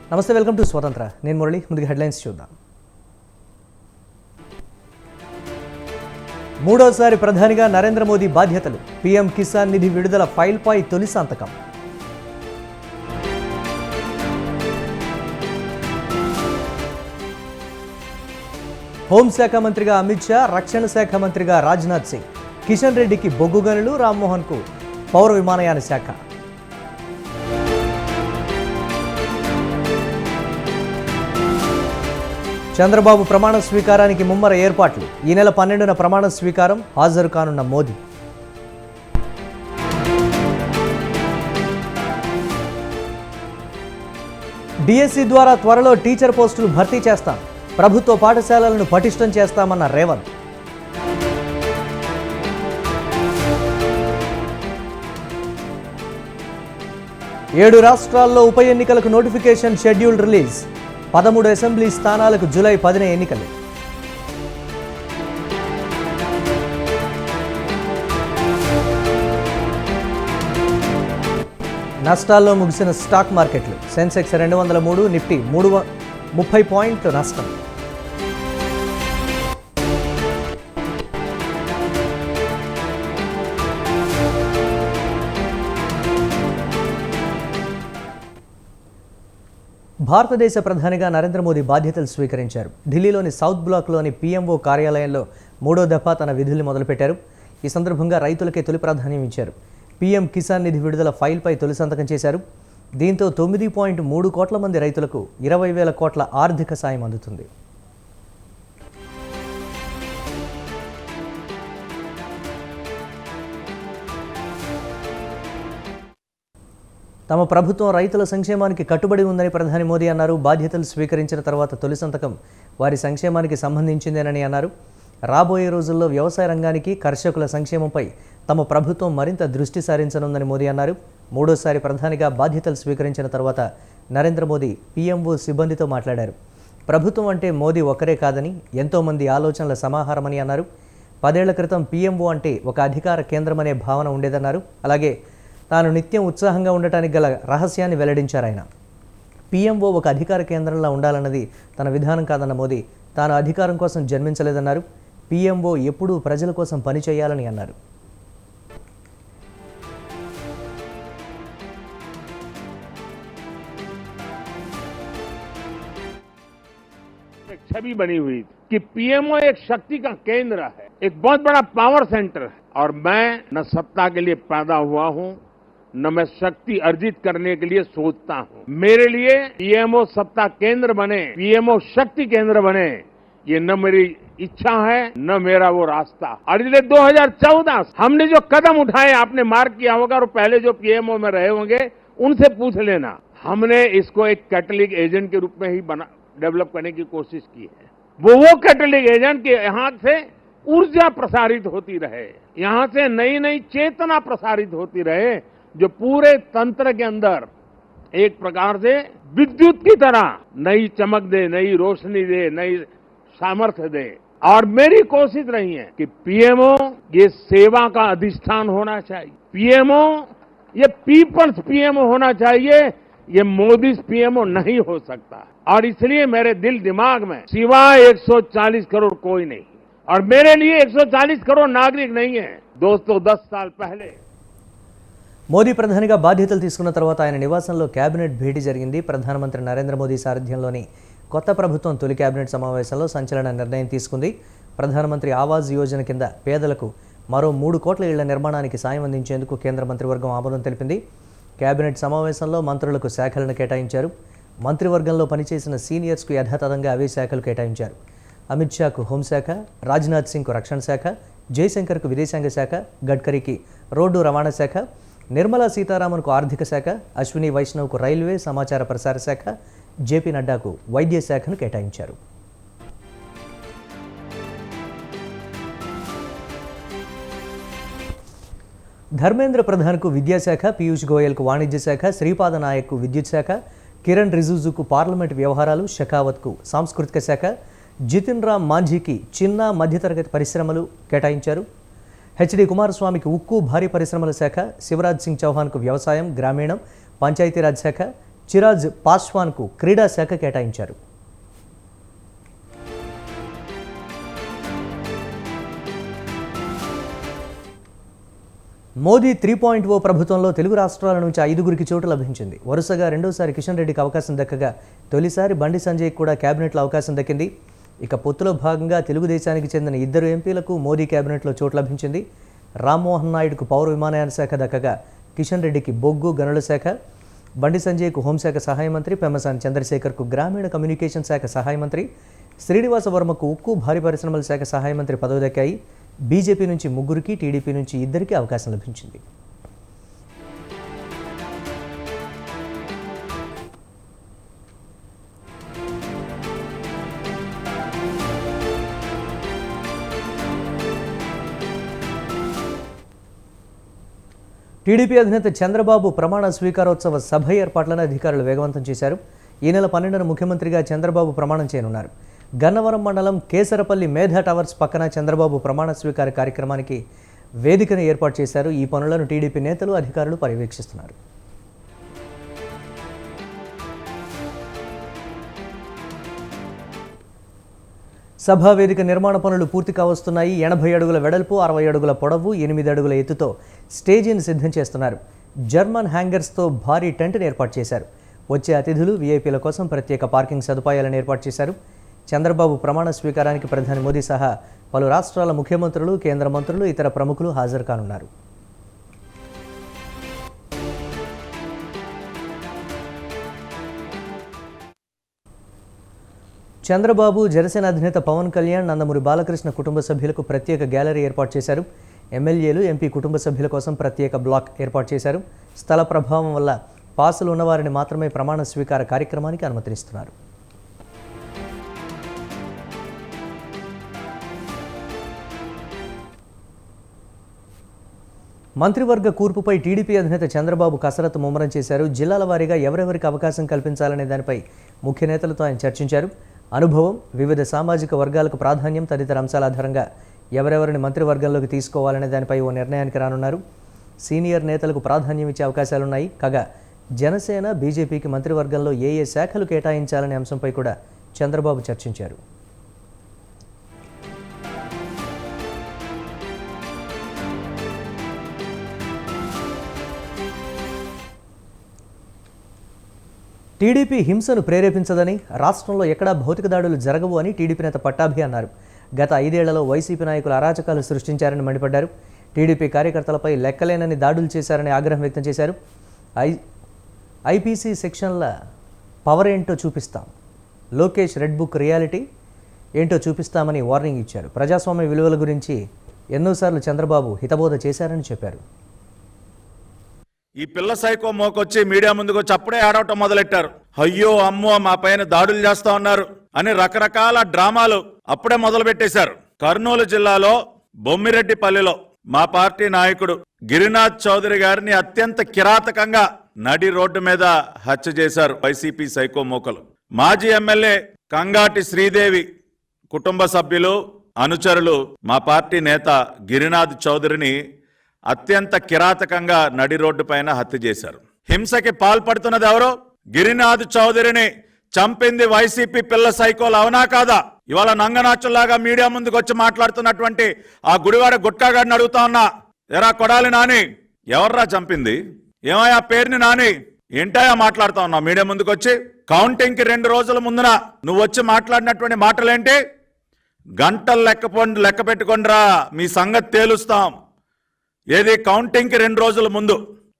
నమస్తే, welcome to స్వతంత్ర. నేను మురళి. ముందుగా హెడ్లైన్స్ చూద్దాం. మూడోసారి ప్రధానిగా నరేంద్ర మోదీ బాధ్యతలు. పీఎం కిసాన్ నిధి విడుదల ఫైల్పై తొలి సంతకం. హోంశాఖ మంత్రిగా అమిత్ షా, రక్షణ శాఖ మంత్రిగా రాజ్నాథ్ సింగ్. కిషన్ రెడ్డికి బొగ్గు గనులు, రామ్మోహన్కు పౌర విమానయాన శాఖ. చంద్రబాబు ప్రమాణ స్వీకారానికి ముమ్మర ఏర్పాట్లు. ఈ నెల 12న ప్రమాణ స్వీకారం. హాజరు కానున్న మోదీ. డిఎస్సి ద్వారా త్వరలో టీచర్ పోస్టులు భర్తీ చేస్తాం. ప్రభుత్వ పాఠశాలలను పటిష్టం చేస్తామన్న రేవంత్. ఏడు రాష్ట్రాల్లో ఉప ఎన్నికలకు నోటిఫికేషన్ షెడ్యూల్ రిలీజ్. 13 అసెంబ్లీ స్థానాలకు జూలై 10న ఎన్నికలు. నష్టాల్లో ముగిసిన స్టాక్ మార్కెట్లు. సెన్సెక్స్ 203, నిఫ్టీ 30 పాయింట్ల నష్టం. భారతదేశ ప్రధానిగా నరేంద్ర మోదీ బాధ్యతలు స్వీకరించారు. ఢిల్లీలోని సౌత్ బ్లాక్లోని పీఎంఓ కార్యాలయంలో మూడో దఫా తన విధుల్ని మొదలుపెట్టారు. ఈ సందర్భంగా రైతులకే తొలి ప్రాధాన్యం ఇచ్చారు. పీఎం కిసాన్ నిధి విడుదల ఫైల్పై తొలి సంతకం చేశారు. దీంతో 9.3 కోట్ల మంది రైతులకు 20,000 కోట్ల ఆర్థిక సాయం అందుతుంది. తమ ప్రభుత్వం రైతుల సంక్షేమానికి కట్టుబడి ఉందని ప్రధాని మోదీ అన్నారు. బాధ్యతలు స్వీకరించిన తర్వాత తొలి సంతకం వారి సంక్షేమానికి సంబంధించిందేనని అన్నారు. రాబోయే రోజుల్లో వ్యవసాయ రంగానికి, కర్షకుల సంక్షేమంపై తమ ప్రభుత్వం మరింత దృష్టి సారించనుందని మోదీ అన్నారు. మూడోసారి ప్రధానిగా బాధ్యతలు స్వీకరించిన తర్వాత నరేంద్ర మోదీ పీఎంఓ సిబ్బందితో మాట్లాడారు. ప్రభుత్వం అంటే మోదీ ఒక్కరే కాదని, ఎంతోమంది ఆలోచనల సమాహారమని అన్నారు. 10 ఏళ్ల క్రితం పీఎంఓ అంటే ఒక అధికార కేంద్రం అనే భావన ఉండేదన్నారు. అలాగే తాను నిత్యం ఉత్సాహంగా ఉండటానికి గల రహస్యాన్ని వెల్లడించారు ఆయన. పీఎంఓ ఒక అధికార కేంద్రంలో ఉండాలన్నది తన విధానం కాదన్న మోదీ, తాను అధికారం కోసం జన్మించలేదన్నారు. పీఎంఓ ఎప్పుడూ ప్రజల కోసం పనిచేయాలని అన్నారు. छवि बनी हुई कि पीएमओ एक शक्ति का केंद्र है, एक बहुत बड़ा पावर सेंटर है। और मैं न सत्ता के लिए पैदा हुआ हूं, न मैं शक्ति अर्जित करने के लिए सोचता हूं। मेरे लिए पीएमओ सत्ता केंद्र बने, पीएमओ शक्ति केंद्र बने, ये न मेरी इच्छा है न मेरा वो रास्ता। और इसलिए 2014 हमने जो कदम उठाए, आपने मार्क किया होगा, और पहले जो पीएमओ में रहे होंगे उनसे पूछ लेना, हमने इसको एक कैटलिक एजेंट के रूप में ही डेवलप करने की कोशिश की है। वो कैटलिक एजेंट के यहाँ से ऊर्जा प्रसारित होती रहे, यहाँ से नई नई चेतना प्रसारित होती रहे, जो पूरे तंत्र के अंदर एक प्रकार से विद्युत की तरह नई चमक दे, नई रोशनी दे, नई सामर्थ्य दे। और मेरी कोशिश रही है कि पीएमओ ये सेवा का अधिष्ठान होना चाहिए, पीएमओ ये पीपल्स पीएमओ होना चाहिए, ये मोदी पीएमओ नहीं हो सकता। और इसलिए मेरे दिल दिमाग में सिवाय 140 करोड़ कोई नहीं, और मेरे लिए 140 करोड़ नागरिक नहीं है दोस्तों। 10 साल पहले మోదీ ప్రధానిగా బాధ్యతలు తీసుకున్న తర్వాత ఆయన నివాసంలో కేబినెట్ భేటీ జరిగింది. ప్రధానమంత్రి నరేంద్ర మోదీ సారథ్యంలోని కొత్త ప్రభుత్వం తొలి కేబినెట్ సమావేశంలో సంచలన నిర్ణయం తీసుకుంది. ప్రధానమంత్రి ఆవాస్ యోజన కింద పేదలకు మరో 3 కోట్ల ఇళ్ల నిర్మాణానికి సాయం అందించేందుకు కేంద్ర మంత్రివర్గం ఆమోదం తెలిపింది. కేబినెట్ సమావేశంలో మంత్రులకు శాఖలను కేటాయించారు. మంత్రివర్గంలో పనిచేసిన సీనియర్స్కు యథాతథంగా అవే శాఖలు కేటాయించారు. అమిత్ షాకు హోంశాఖ, రాజ్నాథ్ సింగ్కు రక్షణ శాఖ, జయశంకర్కు విదేశాంగ శాఖ, గడ్కరీకి రోడ్డు రవాణా శాఖ, నిర్మలా సీతారామన్కు ఆర్థిక శాఖ, అశ్విని వైష్ణవ్కు రైల్వే సమాచార ప్రసార శాఖ, జేపీ నడ్డాకు వైద్య శాఖను కేటాయించారు. ధర్మేంద్ర ప్రధాన్కు విద్యాశాఖ, పీయూష్ గోయల్కు వాణిజ్య శాఖ, శ్రీపాద నాయక్కు విద్యుత్ శాఖ, కిరణ్ రిజిజుకు పార్లమెంట్ వ్యవహారాలు, షెకావత్కు సాంస్కృతిక శాఖ, జితిన్ రామ్ మాంఝీకి చిన్న మధ్యతరగతి పరిశ్రమలు కేటాయించారు. హెచ్డి కుమారస్వామికి ఉక్కు భారీ పరిశ్రమల శాఖ, శివరాజ్ సింగ్ చౌహాన్కు వ్యవసాయం, గ్రామీణం, పంచాయతీరాజ్ శాఖ, చిరాజ్ పాస్వాన్కు క్రీడా శాఖ కేటాయించారు. మోదీ 3.0 ప్రభుత్వంలో తెలుగు రాష్ట్రాల నుంచి 5గురికి చోటు లభించింది. వరుసగా రెండోసారి కిషన్ రెడ్డికి అవకాశం దక్కగా తొలిసారి బండి సంజయ్కి కూడా కేబినెట్లో అవకాశం దక్కింది. ఇక పొత్తులో భాగంగా తెలుగుదేశానికి చెందిన 2 ఎంపీలకు మోదీ కేబినెట్లో చోటు లభించింది. రామ్మోహన్ నాయుడుకు పౌర విమానయాన శాఖ దక్కగా కిషన్ రెడ్డికి బొగ్గు గనుల శాఖ, బండి సంజయ్కు హోంశాఖ సహాయ మంత్రి, పెమ్మసాని చంద్రశేఖర్కు గ్రామీణ కమ్యూనికేషన్ శాఖ సహాయ మంత్రి, శ్రీనివాస వర్మకు ఉక్కు భారీ పరిశ్రమల శాఖ సహాయ మంత్రి పదవి దక్కాయి. బీజేపీ నుంచి 3గురికి, టీడీపీ నుంచి 2కి అవకాశం లభించింది. టీడీపీ అధినేత చంద్రబాబు ప్రమాణ స్వీకారోత్సవ సభ ఏర్పాట్లను అధికారులు వేగవంతం చేశారు. ఈ నెల 12న ముఖ్యమంత్రిగా చంద్రబాబు ప్రమాణం చేయనున్నారు. గన్నవరం మండలం కేసరపల్లి మేధా టవర్స్ పక్కన చంద్రబాబు ప్రమాణ స్వీకార కార్యక్రమానికి వేదికను ఏర్పాటు చేశారు. ఈ పనులను టీడీపీ నేతలు, అధికారులు పర్యవేక్షిస్తున్నారు. సభా వేదిక నిర్మాణ పనులు పూర్తి కావస్తున్నాయి. 80 అడుగుల వెడల్పు, 60 అడుగుల పొడవు, 8 అడుగుల ఎత్తుతో స్టేజీని సిద్ధం చేస్తున్నారు. జర్మన్ హ్యాంగర్స్తో భారీ టెంట్ను ఏర్పాటు చేశారు. వచ్చే అతిథులు, వీఐపీల కోసం ప్రత్యేక పార్కింగ్ సదుపాయాలను ఏర్పాటు చేశారు. చంద్రబాబు ప్రమాణ స్వీకారానికి ప్రధాని మోదీ సహా పలు రాష్ట్రాల ముఖ్యమంత్రులు, కేంద్ర మంత్రులు, ఇతర ప్రముఖులు హాజరు కానున్నారు. చంద్రబాబు, జనసేన అధినేత పవన్ కళ్యాణ్, నందమూరి బాలకృష్ణ కుటుంబ సభ్యులకు ప్రత్యేక గ్యాలరీ ఏర్పాటు చేశారు. ఎమ్మెల్యేలు, ఎంపీ కుటుంబ సభ్యుల కోసం ప్రత్యేక బ్లాక్ ఏర్పాటు చేశారు. స్థల ప్రభావం వల్ల పాసులు ఉన్నవారిని మాత్రమే ప్రమాణ స్వీకార కార్యక్రమానికి అనుమతిస్తున్నారు. మంత్రివర్గ కూర్పుపై టీడీపీ అధినేత చంద్రబాబు కసరత్తు ముమ్మరం చేశారు. జిల్లాల వారీగా ఎవరెవరికి అవకాశం కల్పించాలనే దానిపై ముఖ్య నేతలతో ఆయన చర్చించారు. అనుభవం, వివిధ సామాజిక వర్గాలకు ప్రాధాన్యం తదితర అంశాల ఆధారంగా ఎవరెవరిని మంత్రివర్గంలోకి తీసుకోవాలనే దానిపై ఓ నిర్ణయానికి రానున్నారు. సీనియర్ నేతలకు ప్రాధాన్యం ఇచ్చే అవకాశాలున్నాయి. కాగా జనసేన, బీజేపీకి మంత్రివర్గంలో ఏ శాఖలు కేటాయించాలనే అంశంపై కూడా చంద్రబాబు చర్చించారు. టీడీపీ హింసను ప్రేరేపించదని, రాష్ట్రంలో ఎక్కడా భౌతిక దాడులు జరగవు అని టీడీపీ నేత పట్టాభి అన్నారు. గత 5 ఏళ్లలో వైసీపీ నాయకులు అరాచకాలు సృష్టించారని మండిపడ్డారు. టీడీపీ కార్యకర్తలపై లెక్కలేనని దాడులు చేశారని ఆగ్రహం వ్యక్తం చేశారు. ఐపీసీ సెక్షన్ల పవర్ ఏంటో చూపిస్తాం, లోకేష్ రెడ్ బుక్ రియాలిటీ ఏంటో చూపిస్తామని వార్నింగ్ ఇచ్చారు. ప్రజాస్వామ్య విలువల గురించి ఎన్నోసార్లు చంద్రబాబు హితబోధ చేశారని చెప్పారు. ఈ పిల్ల సైకో మోకొచ్చి మీడియా ముందుకు వచ్చి అప్పుడే ఆడవటం మొదలెట్టారు. అయ్యో అమ్మో మా పైన దాడులు చేస్తా ఉన్నారు అని రకరకాల డ్రామాలు అప్పుడే మొదలు పెట్టేశారు. కర్నూలు జిల్లాలో బొమ్మిరెడ్డిపల్లిలో మా పార్టీ నాయకుడు గిరినాథ్ చౌదరి గారిని అత్యంత కిరాతకంగా నడి రోడ్డు మీద హత్య చేశారు వైసీపీ సైకో మోకలు. మాజీ ఎమ్మెల్యే కంగాటి శ్రీదేవి కుటుంబ సభ్యులు, అనుచరులు మా పార్టీ నేత గిరినాథ్ చౌదరిని అత్యంత కిరాతకంగా నడి రోడ్డు పైన హత్య చేశారు. హింసకి పాల్పడుతున్నది ఎవరు? గిరినాథ్ చౌదరిని చంపింది వైసీపీ పిల్ల సైకోలు, అవునా కాదా? ఇవాళ నంగనాచుల్లాగా మీడియా ముందుకు వచ్చి మాట్లాడుతున్నటువంటి ఆ గుడివాడ గుట్కాగాడిని అడుగుతా ఉన్నా, ఎరా కొడాలి నాని, ఎవర్రా చంపింది? ఏమయ్యా పేరుని నాని, ఏంటయా మాట్లాడుతా ఉన్నా మీడియా ముందుకు వచ్చి? కౌంటింగ్ కి 2 రోజుల ముందున నువ్వు వచ్చి మాట్లాడినటువంటి మాటలేంటి? గంటలు లెక్క పెట్టుకోండిరా, మీ సంగతి తేలుస్తాం. ఏది కౌంటింగ్ కి 2 రోజుల ముందు?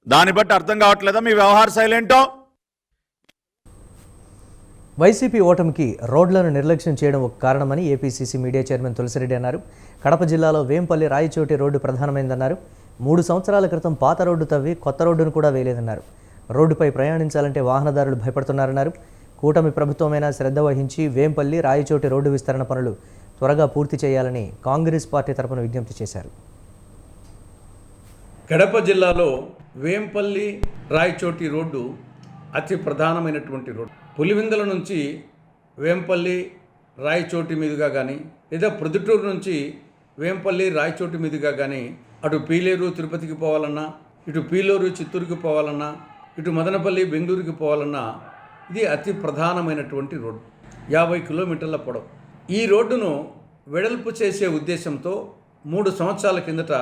దాన్ని బట్టి అర్థం కావట్లేదా మీ వ్యవహార శైలి ఏంటో? వైసీపీ ఓటమికి రోడ్లను నిర్లక్ష్యం చేయడం ఒక కారణమని ఏపీసీసీ మీడియా చైర్మన్ తులసిరెడ్డి అన్నారు. కడప జిల్లాలో వేంపల్లి రాయచోటి రోడ్డు ప్రధానమైందన్నారు. 3 సంవత్సరాల క్రితం పాత రోడ్డు తవ్వి కొత్త రోడ్డును కూడా వేయలేదన్నారు. రోడ్డుపై ప్రయాణించాలంటే వాహనదారులు భయపడుతున్నారన్నారు. కూటమి ప్రభుత్వమైనా శ్రద్ధ వహించి వేంపల్లి రాయచోటి రోడ్డు విస్తరణ పనులు త్వరగా పూర్తి చేయాలని కాంగ్రెస్ పార్టీ తరపున విజ్ఞప్తి చేశారు. కడప జిల్లాలో వేంపల్లి రాయచోటి రోడ్డు అతి ప్రధానమైనటువంటి రోడ్డు. పులివెందుల నుంచి వేంపల్లి రాయచోటి మీదుగా కానీ, లేదా ప్రొద్దుటూరు నుంచి వేంపల్లి రాయచోటి మీదుగా కానీ అటు పీలేరు తిరుపతికి పోవాలన్నా, ఇటు పీలేరు చిత్తూరుకి పోవాలన్నా, ఇటు మదనపల్లి బెంగళూరుకి పోవాలన్నా ఇది అతి ప్రధానమైనటువంటి రోడ్డు, 50 కిలోమీటర్ల పొడవు. ఈ రోడ్డును వెడల్పు చేసే ఉద్దేశంతో 3 సంవత్సరాల కిందట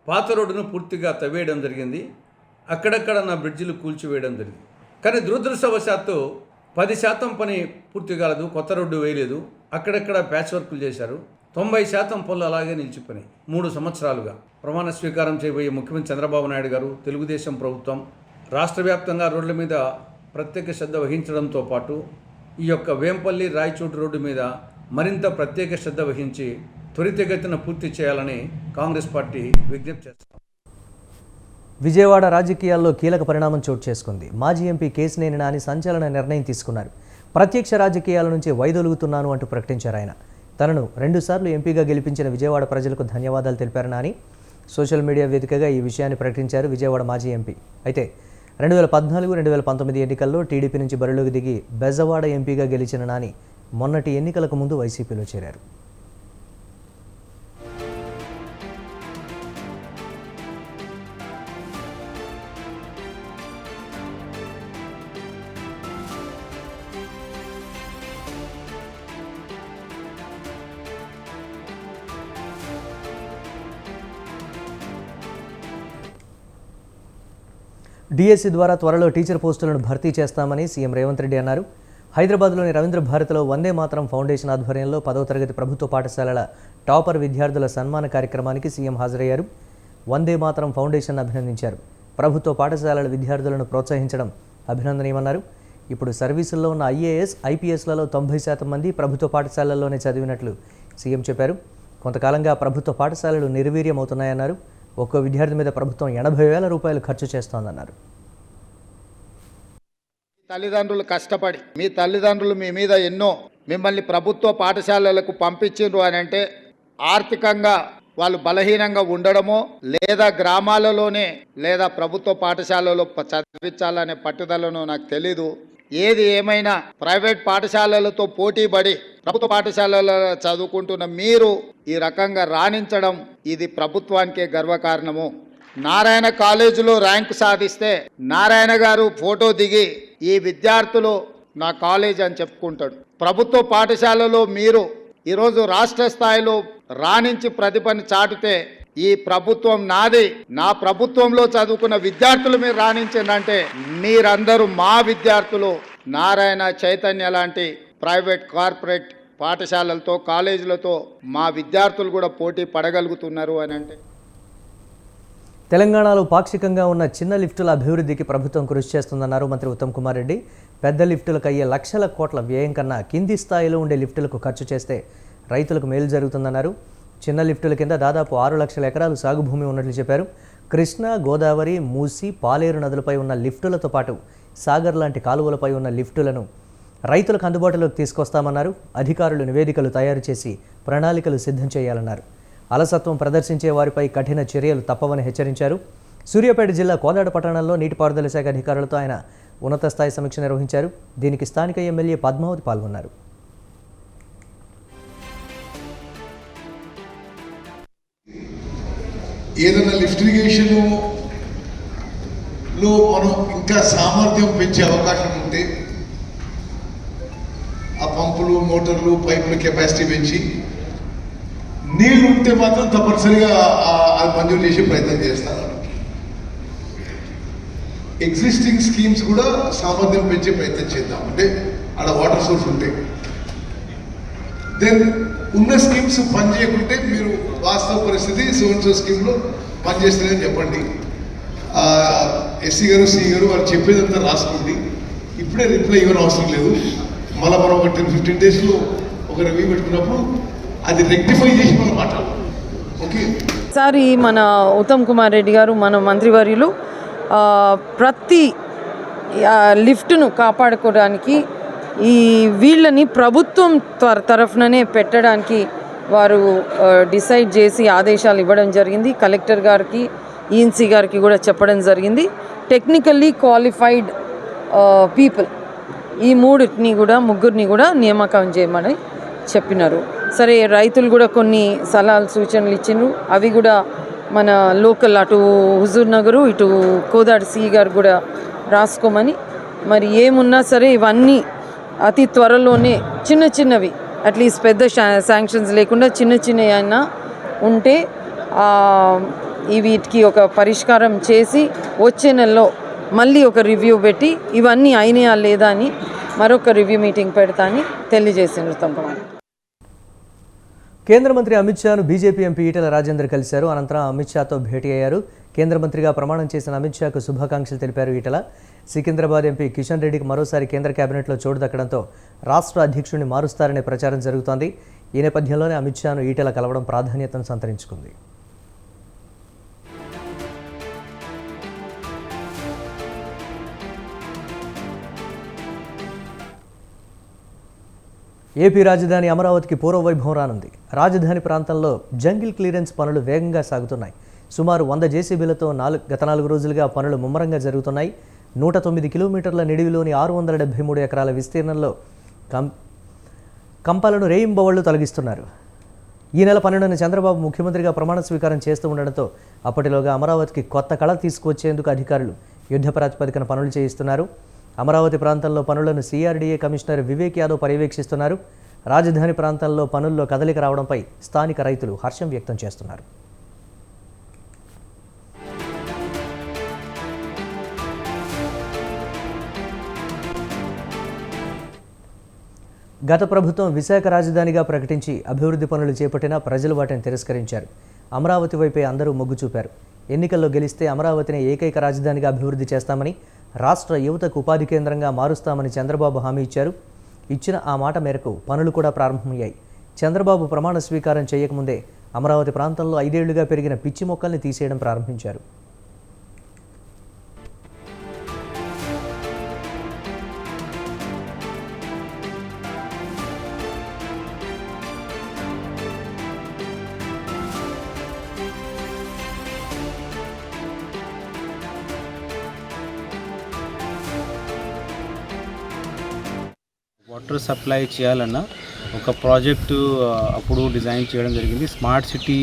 పాత రోడ్డును పూర్తిగా తవ్వేయడం జరిగింది. అక్కడక్కడ నా బ్రిడ్జిలు కూల్చివేయడం జరిగింది. కానీ దురదృష్టవశాత్తు 10% పని పూర్తి కాలేదు, కొత్త రోడ్డు వేయలేదు, అక్కడక్కడ ప్యాచ్ వర్కులు చేశారు. 90% పనులు అలాగే నిలిచిపోయినాయి. 3 సంవత్సరాలుగా ప్రమాణ స్వీకారం చేయబోయే ముఖ్యమంత్రి చంద్రబాబు నాయుడు గారు, తెలుగుదేశం ప్రభుత్వం రాష్ట్ర వ్యాప్తంగా రోడ్ల మీద ప్రత్యేక శ్రద్ధ వహించడంతో పాటు ఈ యొక్క వేంపల్లి రాయచోటి రోడ్డు మీద మరింత ప్రత్యేక శ్రద్ధ వహించి త్వరితగతిన పూర్తి చేయాలని కాంగ్రెస్ పార్టీ విజ్ఞప్తి చేస్తాం. విజయవాడ రాజకీయాల్లో కీలక పరిణామం చోటు చేసుకుంది. మాజీ ఎంపీ కేశినేని నాని సంచలన నిర్ణయం తీసుకున్నారు. ప్రత్యక్ష రాజకీయాల నుంచి వైదొలుగుతున్నాను అంటూ ప్రకటించారు. ఆయన తనను 2 సార్లు ఎంపీగా గెలిపించిన విజయవాడ ప్రజలకు ధన్యవాదాలు తెలిపారు నాని. సోషల్ మీడియా వేదికగా ఈ విషయాన్ని ప్రకటించారు విజయవాడ మాజీ ఎంపీ. అయితే 2014-2019 ఎన్నికల్లో టీడీపీ నుంచి బరిలోకి దిగి బెజవాడ ఎంపీగా గెలిచిన నాని మొన్నటి ఎన్నికలకు ముందు వైసీపీలో చేరారు. డిఎస్సి ద్వారా త్వరలో టీచర్ పోస్టులను భర్తీ చేస్తామని సీఎం రేవంత్ రెడ్డి అన్నారు. హైదరాబాద్లోని రవీంద్ర భారతిలో వందే మాతరం ఫౌండేషన్ ఆధ్వర్యంలో 10వ తరగతి ప్రభుత్వ పాఠశాలల టాపర్ విద్యార్థుల సన్మాన కార్యక్రమానికి సీఎం హాజరయ్యారు. వందే మాతరం ఫౌండేషన్ అభినందించారు. ప్రభుత్వ పాఠశాలల విద్యార్థులను ప్రోత్సహించడం అభినందనీయమన్నారు. ఇప్పుడు సర్వీసుల్లో ఉన్న ఐఏఎస్, ఐపీఎస్లలో 90% మంది ప్రభుత్వ పాఠశాలల్లోనే చదివినట్లు సీఎం చెప్పారు. కొంతకాలంగా ప్రభుత్వ పాఠశాలలు నిర్వీర్యమవుతున్నాయన్నారు. ఒక్కో విద్యార్థి మీద ప్రభుత్వం 80,000 రూపాయలు ఖర్చు చేస్తోందన్నారు. తల్లిదండ్రులు కష్టపడి మీ తల్లిదండ్రులు మీ మీద ఎన్నో మిమ్మల్ని ప్రభుత్వ పాఠశాలలకు పంపించిండ్రు అని అంటే ఆర్థికంగా వాళ్ళు బలహీనంగా ఉండడమో లేదా గ్రామాలలోనే లేదా ప్రభుత్వ పాఠశాలలో చదివించాలనే పట్టుదలను నాకు తెలీదు. ఏది ఏమైనా ప్రైవేట్ పాఠశాలలతో పోటీపడి ప్రభుత్వ పాఠశాలలో చదువుకుంటున్న మీరు ఈ రకంగా రాణించడం ఇది ప్రభుత్వానికే గర్వకారణము. నారాయణ కాలేజీలో ర్యాంకు సాధిస్తే నారాయణ గారు ఫోటో దిగి ఈ విద్యార్థులు నా కాలేజ్ అని చెప్పుకుంటాడు. ప్రభుత్వ పాఠశాలలో మీరు ఈరోజు రాష్ట్ర స్థాయిలో రాణించి ప్రతిభను చాటితే ఈ ప్రభుత్వం నాది, నా ప్రభుత్వంలో చదువుకున్న విద్యార్థులు మీరు రాణించిందంటే మీరందరూ మా విద్యార్థులు. నారాయణ, చైతన్య లాంటి ప్రైవేట్ కార్పొరేట్ పాఠశాలలతో కాలేజీలతో మా విద్యార్థులు కూడా పోటీ పడగలుగుతున్నారు అని అంటే. తెలంగాణలో పాక్షికంగా ఉన్న చిన్న లిఫ్టుల అభివృద్ధికి ప్రభుత్వం కృషి చేస్తుందన్నారు మంత్రి ఉత్తమ్ కుమార్ రెడ్డి. పెద్ద లిఫ్టులకు అయ్యే లక్షల కోట్ల వ్యయం కన్నా కింది స్థాయిలో ఉండే లిఫ్టులకు ఖర్చు చేస్తే రైతులకు మేలు జరుగుతుందన్నారు. చిన్న లిఫ్టుల కింద దాదాపు 6 లక్షల ఎకరాలు సాగు భూమి ఉన్నట్లు చెప్పారు. కృష్ణా, గోదావరి, మూసి, పాలేరు నదులపై ఉన్న లిఫ్టులతో పాటు సాగర్ లాంటి కాలువలపై ఉన్న లిఫ్టులను రైతులకు అందుబాటులోకి తీసుకొస్తామన్నారు. అధికారులు నివేదికలు తయారు చేసి ప్రణాళికలు సిద్ధం చేయాలన్నారు. అలసత్వం ప్రదర్శించే వారిపై కఠిన చర్యలు తప్పవని హెచ్చరించారు. సూర్యాపేట జిల్లా కోదాడ పట్టణంలో నీటిపారుదల శాఖ అధికారులతో ఆయన ఉన్నత స్థాయి సమీక్ష నిర్వహించారు. దీనికి స్థానిక ఎమ్మెల్యే పద్మావతి పాల్గొన్నారు. ఏదైనా లిఫ్ట్ ఇరిగేషన్లో మనం ఇంకా సామర్థ్యం పెంచే అవకాశం ఉంటే ఆ పంపులు, మోటార్లు, పైపుల కెపాసిటీ పెంచి నీళ్లు ఉంటే మాత్రం తప్పనిసరిగా అది మంజూరు చేసే ప్రయత్నం చేస్తారు. ఎగ్జిస్టింగ్ స్కీమ్స్ కూడా సామర్థ్యం పెంచే ప్రయత్నం చేద్దాం. అంటే అక్కడ వాటర్ సోర్స్ ఉంటే దెన్ ఉన్న స్కీమ్స్ పనిచేయకుంటే మీరు వాస్తవ పరిస్థితి సోన్సో స్కీమ్లో పనిచేస్తారని చెప్పండి. ఎస్సీ గారు, సిఈ గారు వాళ్ళు చెప్పేదంతా రాసుకోండి. ఇప్పుడే రిప్లై ఇవ్వని అవసరం లేదు. మళ్ళీ మనం ఒక 10-15 డేస్లో ఒక రివ్యూ పెట్టుకున్నప్పుడు అది రెక్టిఫై చేసి మనం మాట్లాడాలి. ఓకే, ఈసారి మన ఉత్తమ్ కుమార్ రెడ్డి గారు, మన మంత్రివర్యులు ప్రతి లిఫ్ట్ను కాపాడుకోవడానికి ఈ వీళ్ళని ప్రభుత్వం తరఫుననే పెట్టడానికి వారు డిసైడ్ చేసి ఆదేశాలు ఇవ్వడం జరిగింది. కలెక్టర్ గారికి, ఈఎన్సీ గారికి కూడా చెప్పడం జరిగింది. టెక్నికల్లీ క్వాలిఫైడ్ పీపుల్ ఈ ముగ్గురిని కూడా నియామకం చేయమని చెప్పినారు. సరే, రైతులు కూడా కొన్ని సలహాలు, సూచనలు ఇచ్చిండ్రు. అవి కూడా మన లోకల్ అటు హుజూర్ నగరు, ఇటు కోదాడ సిఈ గారు కూడా రాసుకోమని. మరి ఏమున్నా సరే ఇవన్నీ అతి త్వరలోనే చిన్నవి అట్లీస్ట్ పెద్ద శాంక్షన్స్ లేకుండా చిన్నవి అయినా ఉంటే ఈ వీటికి ఒక పరిష్కారం చేసి వచ్చే నెలలో మళ్ళీ ఒక రివ్యూ పెట్టి ఇవన్నీ అయినాయా లేదా అని మరొక రివ్యూ మీటింగ్ పెడతా అని తెలియజేసింది ఉత్తమ్ కుమార్. కేంద్ర మంత్రి అమిత్ షాను బీజేపీ ఎంపీ ఈటెల రాజేందర్ కలిశారు. అనంతరం అమిత్ షాతో భేటీ అయ్యారు. కేంద్ర మంత్రిగా ప్రమాణం చేసిన అమిత్ షాకు శుభాకాంక్షలు తెలిపారు ఈటెల. సికింద్రాబాద్ ఎంపీ కిషన్ రెడ్డికి మరోసారి కేంద్ర కేబినెట్లో చోటు దక్కడంతో రాష్ట్ర అధ్యక్షుడిని మారుస్తారనే ప్రచారం జరుగుతోంది. ఈ నేపథ్యంలోనే అమిత్ షాను ఈటెల కలవడం ప్రాధాన్యతను సంతరించుకుంది. ఏపీ రాజధాని అమరావతికి పూర్వవైభవం రానుంది. రాజధాని ప్రాంతంలో జంగిల్ క్లియరెన్స్ పనులు వేగంగా సాగుతున్నాయి. సుమారు 100 జేసీబీలతో గత 4 రోజులుగా పనులు ముమ్మరంగా జరుగుతున్నాయి. 109 కిలోమీటర్ల నిడివిలోని 673 ఎకరాల విస్తీర్ణంలో కంపలను రేయింబవళ్లు తొలగిస్తున్నారు. ఈ నెల 12న చంద్రబాబు ముఖ్యమంత్రిగా ప్రమాణ స్వీకారం చేస్తూ ఉండడంతో అప్పటిలోగా అమరావతికి కొత్త కళ తీసుకువచ్చేందుకు అధికారులు యుద్ధ ప్రాతిపదికన పనులు చేయిస్తున్నారు. అమరావతి ప్రాంతంలో పనులను సిఆర్డీఏ కమిషనర్ వివేక్ యాదవ్ పర్యవేక్షిస్తున్నారు. రాజధాని ప్రాంతంలో పనుల్లో కదలిక రావడంపై స్థానిక రైతులు హర్షం వ్యక్తం చేస్తున్నారు. గత ప్రభుత్వం విశాఖ రాజధానిగా ప్రకటించి అభివృద్ధి పనులు చేపట్టినా ప్రజలు వాటిని తిరస్కరించారు. అమరావతి వైపే అందరూ మొగ్గు చూపారు. ఎన్నికల్లో గెలిస్తే అమరావతిని ఏకైక రాజధానిగా అభివృద్ధి చేస్తామని, రాష్ట్ర యువతకు ఉపాధి కేంద్రంగా మారుస్తామని చంద్రబాబు హామీ ఇచ్చారు. ఇచ్చిన ఆ మాట మేరకు పనులు కూడా ప్రారంభమయ్యాయి. చంద్రబాబు ప్రమాణ స్వీకారం చేయకముందే అమరావతి ప్రాంతంలో 5 ఏళ్లుగా పెరిగిన పిచ్చి మొక్కల్ని తీసేయడం ప్రారంభించారు. వాటర్ సప్లై చేయాలన్న ఒక ప్రాజెక్టు అప్పుడు డిజైన్ చేయడం జరిగింది. స్మార్ట్ సిటీ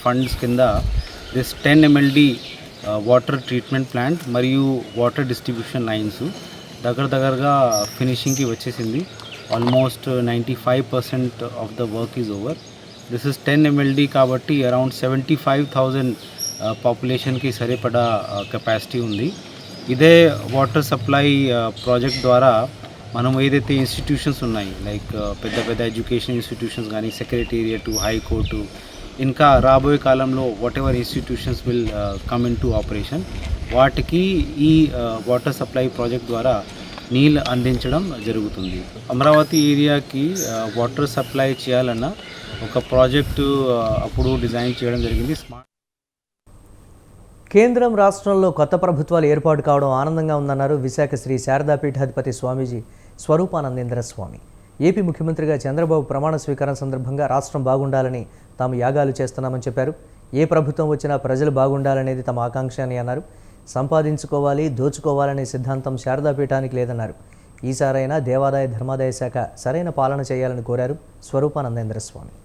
ఫండ్స్ కింద this 10 MLD water treatment plant మరియు వాటర్ డిస్ట్రిబ్యూషన్ లైన్స్ దగ్గరగా ఫినిషింగ్కి వచ్చేసింది. Almost 95% of the work is over. This is 10 MLD కాబట్టి అరౌండ్ 75,000 పాపులేషన్కి సరిపడా కెపాసిటీ ఉంది. ఇదే వాటర్ సప్లై ప్రాజెక్ట్ ద్వారా మనం ఏదైతే ఇన్స్టిట్యూషన్స్ ఉన్నాయి లైక్ పెద్ద ఎడ్యుకేషన్ ఇన్స్టిట్యూషన్స్ కానీ సెక్రటేరియట్, హైకోర్టు, ఇంకా రాబోయే కాలంలో what ever institutions will come in to operation, వాటికి ఈ వాటర్ సప్లై ప్రాజెక్ట్ ద్వారా నీళ్ళు అందించడం జరుగుతుంది. అమరావతి ఏరియాకి వాటర్ సప్లై చేయాలన్న ఒక ప్రాజెక్టు అప్పుడు డిజైన్ చేయడం జరిగింది. కేంద్రం రాష్ట్రంలో కొత్త ప్రభుత్వాలు ఏర్పాటు కావడం ఆనందంగా ఉందన్నారు విశాఖ శ్రీ శారదా పీఠాధిపతి స్వామీజీ స్వరూపానందేంద్ర స్వామి. ఏపీ ముఖ్యమంత్రిగా చంద్రబాబు ప్రమాణ స్వీకారం సందర్భంగా రాష్ట్రం బాగుండాలని తాము యాగాలు చేస్తున్నామని చెప్పారు. ఏ ప్రభుత్వం వచ్చినా ప్రజలు బాగుండాలనేది తమ ఆకాంక్ష అని అన్నారు. సంపాదించుకోవాలి, దోచుకోవాలనే సిద్ధాంతం శారదా పీఠానికి లేదన్నారు. ఈసారైనా దేవాదాయ ధర్మాదాయ శాఖ సరైన పాలన చేయాలని కోరారు స్వరూపానందేంద్ర స్వామి.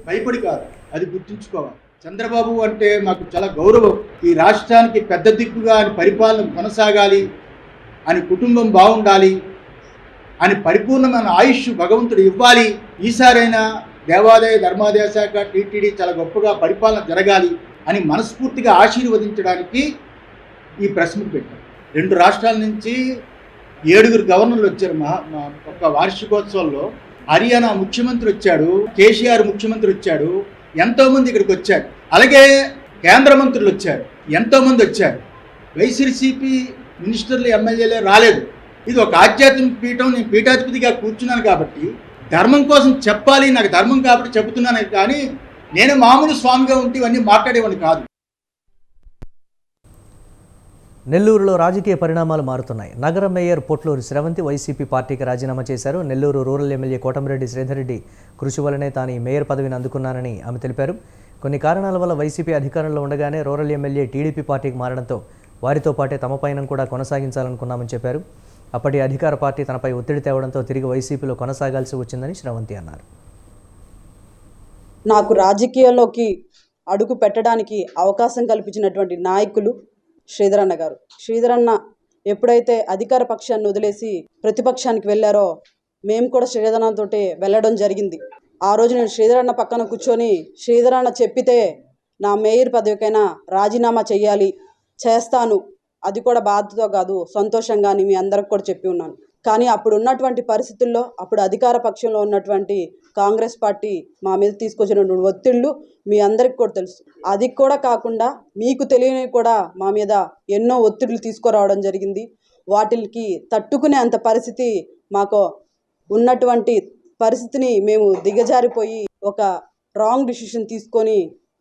భయపడి కాదు, అది గుర్తుంచుకోవాలి. చంద్రబాబు అంటే మాకు చాలా గౌరవం. ఈ రాష్ట్రానికి పెద్ద దిక్కుగా అని పరిపాలన కొనసాగాలి అని, కుటుంబం బాగుండాలి అని, పరిపూర్ణమైన ఆయుష్ భగవంతుడు ఇవ్వాలి. ఈసారైనా దేవాదాయ ధర్మాదాయ శాఖ టీటీడీ చాలా గొప్పగా పరిపాలన జరగాలి అని మనస్ఫూర్తిగా ఆశీర్వదించడానికి ఈ ప్రెస్ మీట్ పెట్టారు. 2 రాష్ట్రాల నుంచి 7 గవర్నర్లు వచ్చారు. ఒక వార్షికోత్సవంలో హర్యానా ముఖ్యమంత్రి వచ్చాడు, కేసీఆర్ ముఖ్యమంత్రి వచ్చాడు, ఎంతోమంది ఇక్కడికి వచ్చారు. అలాగే కేంద్ర మంత్రులు వచ్చారు, ఎంతోమంది వచ్చారు. వైసీపీ మినిస్టర్లు, ఎమ్మెల్యేలే రాలేదు. ఇది ఒక ఆధ్యాత్మిక పీఠం. నేను పీఠాధిపతిగా కూర్చున్నాను కాబట్టి ధర్మం కోసం చెప్పాలి, నాకు ధర్మం కాబట్టి చెబుతున్నాను. కానీ నేను మామూలు స్వామిగా ఉంటే ఇవన్నీ మాట్లాడేవాడిని కాదు. నెల్లూరులో రాజకీయ పరిణామాలు మారుతున్నాయి. నగర మేయర్ పొట్లూరు శ్రవంతి వైసీపీ పార్టీకి రాజీనామా చేశారు. నెల్లూరు రూరల్ ఎమ్మెల్యే కోటమిరెడ్డి శ్రీధర్రెడ్డి కృషి వల్లనే తాను ఈ మేయర్ పదవిని అందుకున్నానని ఆమె తెలిపారు. కొన్ని కారణాల వల్ల వైసీపీ అధికారంలో ఉండగానే రూరల్ ఎమ్మెల్యే టీడీపీ పార్టీకి మారడంతో వారితో పాటే తమ పైన కూడా కొనసాగించాలనుకున్నామని చెప్పారు. అప్పటి అధికార పార్టీ తనపై ఒత్తిడి తేవడంతో తిరిగి వైసీపీలో కొనసాగాల్సి వచ్చిందని శ్రవంతి అన్నారు. నాకు రాజకీయాల్లోకి అడుగు పెట్టడానికి అవకాశం కల్పించినటువంటి నాయకులు శ్రీధరన్న గారు. శ్రీధరన్న ఎప్పుడైతే అధికార పక్షాన్ని వదిలేసి ప్రతిపక్షానికి వెళ్ళారో మేము కూడా శ్రీధరన్నతో వెళ్ళడం జరిగింది. ఆ రోజు నేను శ్రీధరన్న పక్కన కూర్చొని శ్రీధరన్న చెప్పితే నా మేయర్ పదవికైనా రాజీనామా చేస్తాను, అది కూడా బాధతో కాదు సంతోషంగా అని మీ అందరికి కూడా చెప్పి ఉన్నాను. కానీ అప్పుడు ఉన్నటువంటి పరిస్థితుల్లో అప్పుడు అధికార పక్షంలో ఉన్నటువంటి కాంగ్రెస్ పార్టీ మా మీద తీసుకొచ్చినటువంటి ఒత్తిళ్లు మీ అందరికి కూడా తెలుసు. అది కూడా కాకుండా మీకు తెలియని కూడా మా మీద ఎన్నో ఒత్తిళ్లు తీసుకురావడం జరిగింది. వాటికి తట్టుకునే అంత పరిస్థితి మాకు ఉన్నటువంటి పరిస్థితిని మేము దిగజారిపోయి ఒక రాంగ్ డిసిషన్ తీసుకొని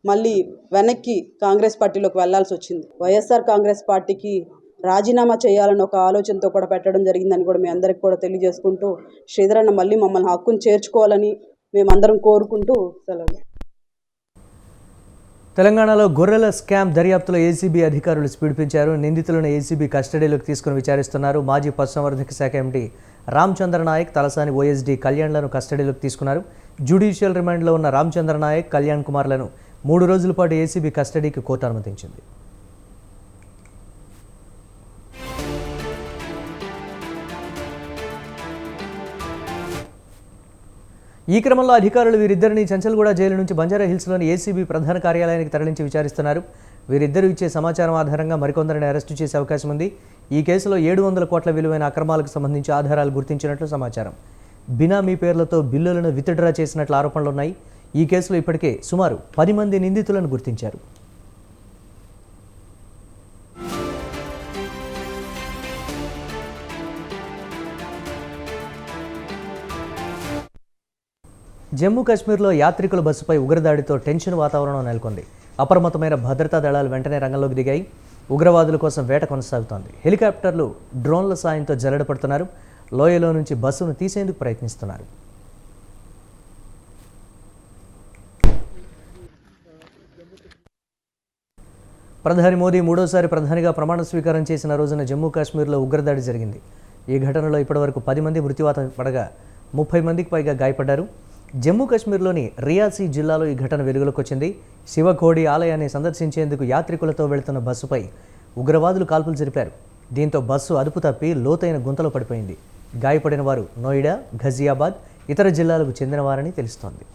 మళ్ళీ వెనక్కి కాంగ్రెస్ పార్టీలోకి వెళ్లాల్సి వచ్చింది. వైఎస్ఆర్ కాంగ్రెస్ పార్టీకి రాజీనామా చేయాలని ఒక ఆలోచనతో కూడా పెట్టడం జరిగిందని కూడా మీ అందరికి కూడా తెలియజేసుకుంటూ శ్రీధరన్న మళ్ళీ మమ్మల్ని హక్కును చేర్చుకోవాలని మేమందరం కోరుకుంటూ సెలవు. తెలంగాణలో గొర్రెల స్కామ్ దర్యాప్తులో ఏసీబీ అధికారులు స్పీడ్ పెంచారు. నిందితులను ఏసీబీ కస్టడీలోకి తీసుకుని విచారిస్తున్నారు. మాజీ పశుసంవర్ధక శాఖ ఎండీ రామచంద్ర నాయక్, తలసాని ఓఎస్డీ కళ్యాణ్లను కస్టడీలోకి తీసుకున్నారు. జ్యుడిషియల్ రిమాండ్లో ఉన్న రామచంద్ర నాయక్, కళ్యాణ్ కుమార్లను 3 రోజుల పాటు ఏసీబీ కస్టడీకి కోర్టు అనుమతించింది. ఈ క్రమంలో అధికారులు వీరిద్దరిని చంచల్గూడ జైలు నుంచి బంజారాహిల్స్లోని ఏసీబీ ప్రధాన కార్యాలయానికి తరలించి విచారిస్తున్నారు. వీరిద్దరూ ఇచ్చే సమాచారం ఆధారంగా మరికొందరిని అరెస్టు చేసే అవకాశం ఉంది. ఈ కేసులో 700 కోట్ల విలువైన అక్రమాలకు సంబంధించి ఆధారాలు గుర్తించినట్లు సమాచారం. బినామీ పేర్లతో బిల్లులను విత్డ్రా చేసినట్లు ఆరోపణలున్నాయి. ఈ కేసులో ఇప్పటికే సుమారు 10 మంది నిందితులను గుర్తించారు. జమ్మూ కాశ్మీర్లో యాత్రికుల బస్సుపై ఉగ్రదాడితో టెన్షన్ వాతావరణం నెలకొంది. అప్రమత్తమైన భద్రతా దళాలు వెంటనే రంగంలోకి దిగాయి. ఉగ్రవాదుల కోసం వేట కొనసాగుతోంది. హెలికాప్టర్లు, డ్రోన్ల సాయంతో జల్లెడపడుతున్నారు. లోయలో నుంచి బస్సును తీసేందుకు ప్రయత్నిస్తున్నారు. ప్రధాని మోదీ 3వసారి ప్రధానిగా ప్రమాణ స్వీకారం చేసిన రోజున జమ్మూ కాశ్మీర్లో ఉగ్రదాడి జరిగింది. ఈ ఘటనలో ఇప్పటివరకు 10 మంది మృత్యువాత పడగా 30 మందికి పైగా గాయపడ్డారు. జమ్మూ కాశ్మీర్లోని రియాసీ జిల్లాలో ఈ ఘటన వెలుగులోకి వచ్చింది. శివఖోడి ఆలయాన్ని సందర్శించేందుకు యాత్రికులతో వెళుతున్న బస్సుపై ఉగ్రవాదులు కాల్పులు జరిపారు. దీంతో బస్సు అదుపు తప్పి లోతైన గుంతలో పడిపోయింది. గాయపడిన వారు నోయిడా, ఘజియాబాద్, ఇతర జిల్లాలకు చెందినవారని తెలుస్తోంది.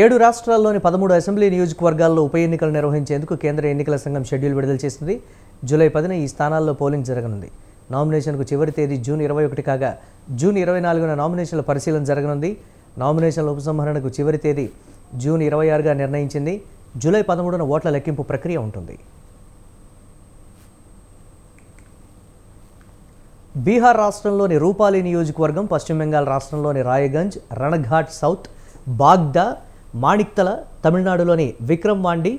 ఏడు రాష్ట్రాల్లోని 13 అసెంబ్లీ నియోజకవర్గాల్లో ఉప ఎన్నికలు నిర్వహించేందుకు కేంద్ర ఎన్నికల సంఘం షెడ్యూల్ విడుదల చేసింది. జూలై 10న ఈ స్థానాల్లో పోలింగ్ జరగనుంది. నామినేషన్కు చివరి తేదీ జూన్ 21 కాగా జూన్ 24న నామినేషన్ల పరిశీలన జరగనుంది. నామినేషన్ల ఉపసంహరణకు చివరి తేదీ జూన్ 26గా నిర్ణయించింది. జూలై 13న ఓట్ల లెక్కింపు ప్రక్రియ ఉంటుంది. బీహార్ రాష్ట్రంలోని రూపాలి నియోజకవర్గం, పశ్చిమ బెంగాల్ రాష్ట్రంలోని రాయగంజ్, రణఘాట్ సౌత్, బాగ్దా, మాణిక్తల, తమిళనాడులోని విక్రమ్వాండి,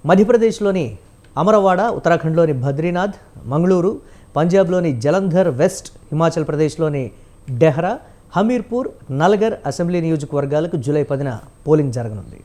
మధ్యప్రదేశ్లోని అమరవాడ, ఉత్తరాఖండ్లోని బద్రీనాథ్, మంగళూరు, పంజాబ్లోని జలంధర్ వెస్ట్, హిమాచల్ ప్రదేశ్లోని డెహ్రా, హమీర్పూర్, నల్గర్ అసెంబ్లీ నియోజకవర్గాలకు జూలై 10న పోలింగ్ జరగనుంది.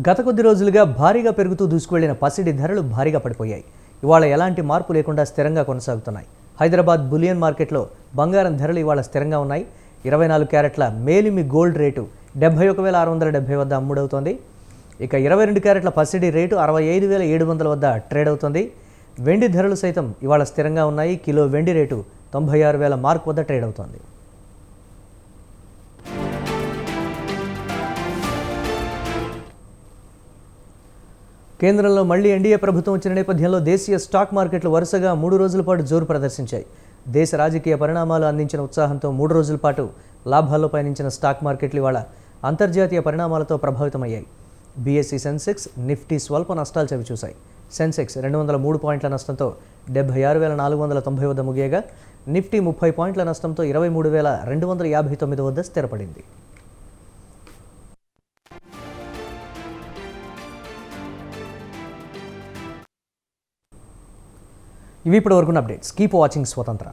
గత కొద్ది రోజులుగా భారీగా పెరుగుతూ దూసుకువెళ్లిన పసిడి ధరలు భారీగా పడిపోయాయి. ఇవాళ ఎలాంటి మార్పు లేకుండా స్థిరంగా కొనసాగుతున్నాయి. హైదరాబాద్ బులియన్ మార్కెట్లో బంగారం ధరలు ఇవాళ స్థిరంగా ఉన్నాయి. 24 క్యారెట్ల మేలిమి గోల్డ్ రేటు 71,670 వద్ద అమ్ముడవుతోంది. ఇక 22 క్యారెట్ల పసిడి రేటు 65,700 వద్ద ట్రేడ్ అవుతోంది. వెండి ధరలు సైతం ఇవాళ స్థిరంగా ఉన్నాయి. కిలో వెండి రేటు 96,000 మార్క్ వద్ద ట్రేడ్ అవుతోంది. కేంద్రంలో మళ్లీ ఎన్డీఏ ప్రభుత్వం వచ్చిన నేపథ్యంలో దేశీయ స్టాక్ మార్కెట్లు వరుసగా 3 రోజుల పాటు జోరు ప్రదర్శించాయి. దేశ రాజకీయ పరిణామాలు అందించిన ఉత్సాహంతో 3 రోజుల పాటు లాభాల్లో పయనించిన స్టాక్ మార్కెట్లు ఇవాళ అంతర్జాతీయ పరిణామాలతో ప్రభావితమయ్యాయి. బీఎస్ఈ సెన్సెక్స్, నిఫ్టీ స్వల్ప నష్టాలు చవిచూశాయి. సెన్సెక్స్ 203 పాయింట్ల నష్టంతో 76,490 వద్ద ముగియగా, నిఫ్టీ 30 పాయింట్ల నష్టంతో 23,259 వద్ద స్థిరపడింది. ఇవి ఇప్పటి వరకున్న అప్డేట్స్. కీప్ వాచింగ్ స్వతంత్ర.